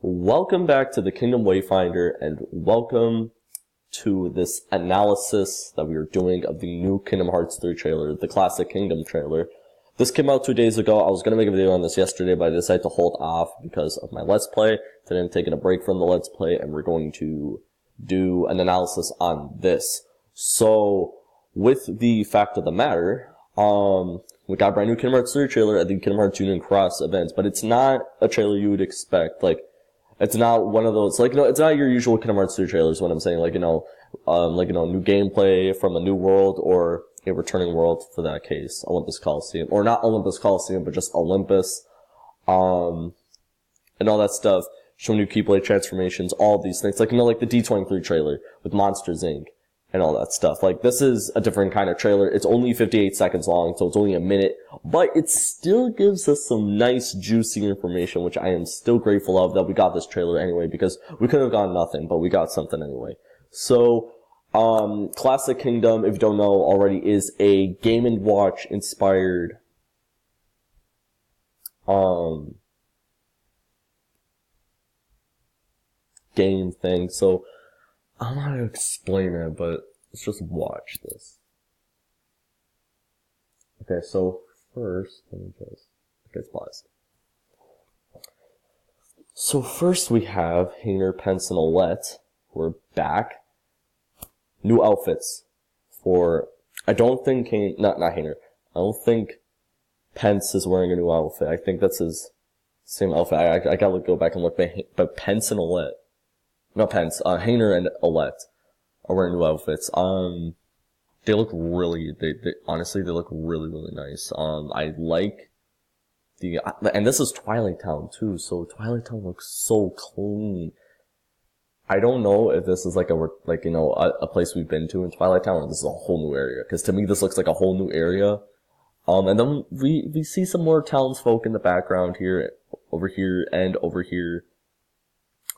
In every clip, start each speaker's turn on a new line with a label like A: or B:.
A: Welcome back to the Kingdom Wayfinder, and welcome to this analysis that we are doing of the new Kingdom Hearts 3 trailer, the Classic Kingdom trailer. This came out 2 days ago. I was going to make a video on this yesterday, but I decided to hold off because of my Let's Play. Today I'm taking a break from the Let's Play, and we're going to do an analysis on this. So, with the fact of the matter, we got a brand new Kingdom Hearts 3 trailer at the Kingdom Hearts Union Cross event, but it's not a trailer you would expect. It's not one of those, it's not your usual Kingdom Hearts 3 trailers, what I'm saying, new gameplay from a new world, or a returning world for that case, Olympus Coliseum, or not Olympus Coliseum, but just Olympus, and all that stuff, showing new Keyblade transformations, all these things, like the D23 trailer with Monsters Inc., and all that stuff. This is a different kind of trailer. It's only 58 seconds long, so it's only a minute, but it still gives us some nice, juicy information, which I am still grateful of that we got this trailer anyway, because we could have gotten nothing, but we got something anyway. So, Classic Kingdom, if you don't know already, is a Game & Watch inspired, game thing, so I'm not gonna explain it, but let's just watch this. Okay, so first, let me just, okay, pause. So first we have Hayner, Pence, and Olette. We're back. New outfits for, I don't think, not Hayner. I don't think Pence is wearing a new outfit. I think that's his same outfit. I gotta go back and look, but Pence and Olette. Not Pence, Hayner and Olette are wearing new outfits. They look really, honestly, they look really, really nice. I like and this is Twilight Town too, so Twilight Town looks so clean. I don't know if this is a place we've been to in Twilight Town, or this is a whole new area, because to me this looks like a whole new area. And then we see some more townsfolk in the background here, over here, and over here.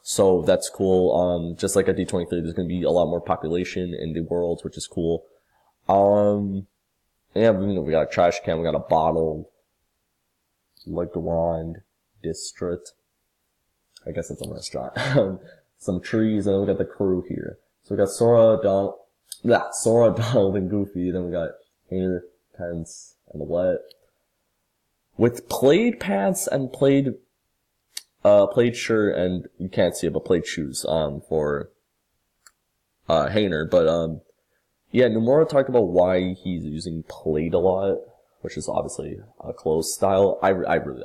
A: So that's cool. Just like at D23, there's going to be a lot more population in the world, which is cool. Yeah, we got a trash can, we got a bottle, Legrand District. I guess it's a restaurant. Some trees, and then we got the crew here. So we got Sora, Donald, and Goofy. Then we got Hayner, Pence, and Olette. With plaid pants and plaid shirt, and you can't see it, but plaid shoes, for, Hayner. But, yeah, Nomura talked about why he's using plaid a lot, which is obviously a clothes style. I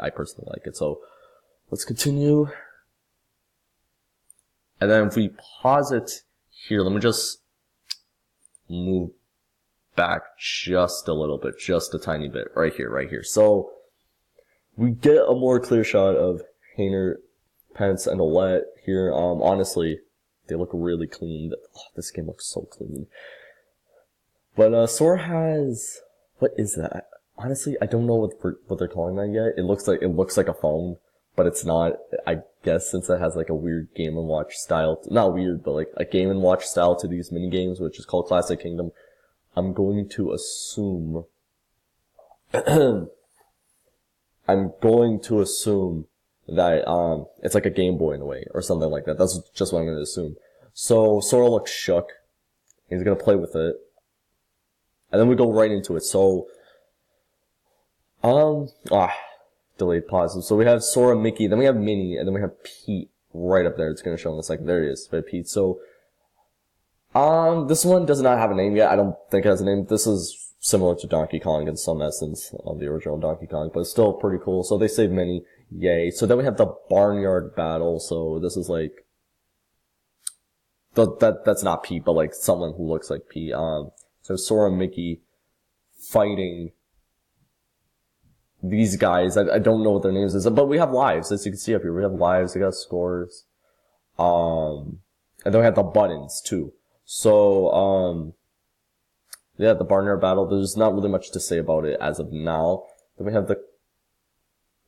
A: personally like it, so let's continue. And then if we pause it here, let me just move back just a little bit, just a tiny bit, right here. So, we get a more clear shot of Hayner, Pence, and Olette here. Honestly, they look really clean. Oh, this game looks so clean. But, Sora has, what is that? Honestly, I don't know what they're calling that yet. It looks like a phone, but it's not. I guess since it has a weird Game & Watch style, not weird, but a Game & Watch style to these mini games, which is called Classic Kingdom, I'm going to assume, that, it's like a Game Boy in a way, or something like that. That's just what I'm going to assume. So, Sora looks shook. He's going to play with it. And then we go right into it. So, delayed pause. So we have Sora, Mickey, then we have Minnie, and then we have Pete right up there. It's going to show in a second. There he is, Pete. So, this one does not have a name yet. I don't think it has a name. This is similar to Donkey Kong in some essence of the original Donkey Kong, but it's still pretty cool. So they saved Minnie. Yay. So then we have the Barnyard Battle. So this is that's not Pete, but someone who looks like Pete. So Sora and Mickey fighting these guys. I don't know what their names is, but we have lives, as you can see up here. We have lives, we got scores. And then we have the buttons too. So, yeah, the Barnyard Battle, there's not really much to say about it as of now. Then we have the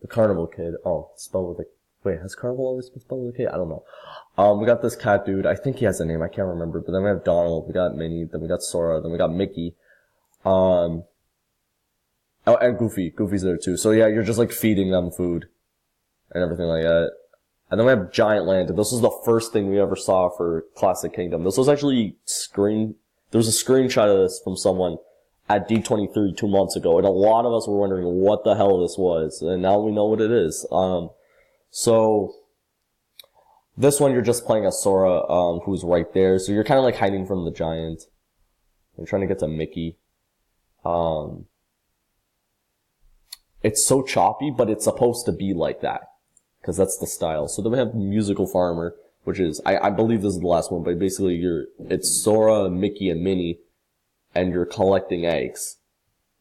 A: Carnival Kid. Oh, spelled with wait, has Carnival always been spelled with a K? I don't know. We got this cat dude. I think he has a name. I can't remember. But then we have Donald. We got Minnie. Then we got Sora. Then we got Mickey. Oh, and Goofy. Goofy's there too. So yeah, you're just feeding them food and everything like that. And then we have Giant Land. This was the first thing we ever saw for Classic Kingdom. This was actually there was a screenshot of this from someone at D23 2 months ago, and a lot of us were wondering what the hell this was, and now we know what it is. So this one you're just playing as Sora, who's right there, so you're kind of like hiding from the giant. You're trying to get to Mickey. It's so choppy, but it's supposed to be like that, because that's the style. So then we have Musical Farmer, which is, I believe this is the last one, but basically it's Sora, Mickey, and Minnie, and you're collecting eggs,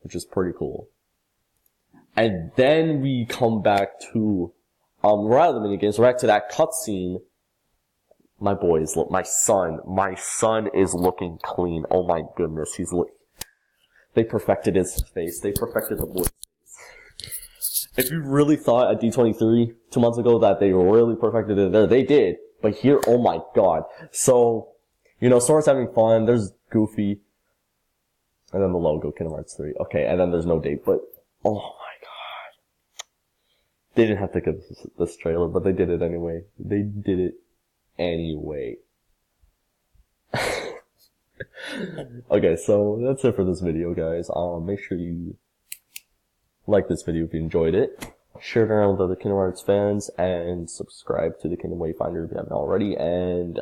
A: which is pretty cool. And then we come back to, we're out of the minigames, we're back to that cutscene. My son is looking clean. Oh my goodness, they perfected his face. They perfected the boy's face. If you really thought at D23 2 months ago that they really perfected it there, they did. But here, oh my god. So, Sora's having fun, there's Goofy, and then the logo, Kingdom Hearts 3. Okay, and then there's no date, but, oh my god. They didn't have to get this trailer, but they did it anyway. They did it anyway. Okay, so that's it for this video, guys. Make sure you like this video if you enjoyed it. Share it around with other Kingdom Hearts fans, and subscribe to the Kingdom Wayfinder if you haven't already. And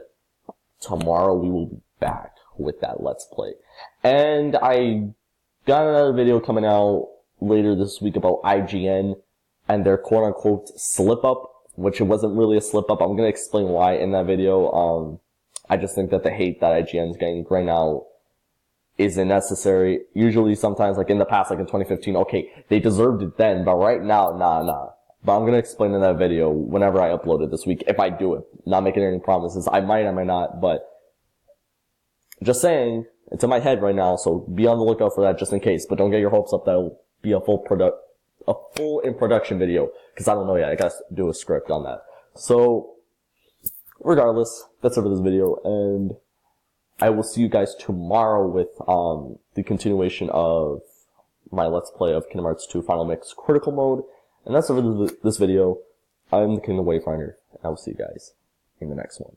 A: tomorrow we will be back with that Let's Play. And I got another video coming out later this week about IGN and their quote-unquote slip-up, which it wasn't really a slip-up. I'm gonna explain why in that video. I just think that the hate that IGN's getting right now isn't necessary. Usually, sometimes, like in the past, like in 2015, okay, they deserved it then, but right now, nah. But I'm gonna explain in that video whenever I upload it this week, if I do it. Not making any promises. I might not, but just saying, it's in my head right now, so be on the lookout for that just in case. But don't get your hopes up that it'll be a full in production video, because I don't know yet. I gotta do a script on that. So, regardless, that's it for this video, and I will see you guys tomorrow with the continuation of my Let's Play of Kingdom Hearts 2 Final Mix Critical Mode. And that's it for this video. I'm the Kingdom Wayfinder, and I will see you guys in the next one.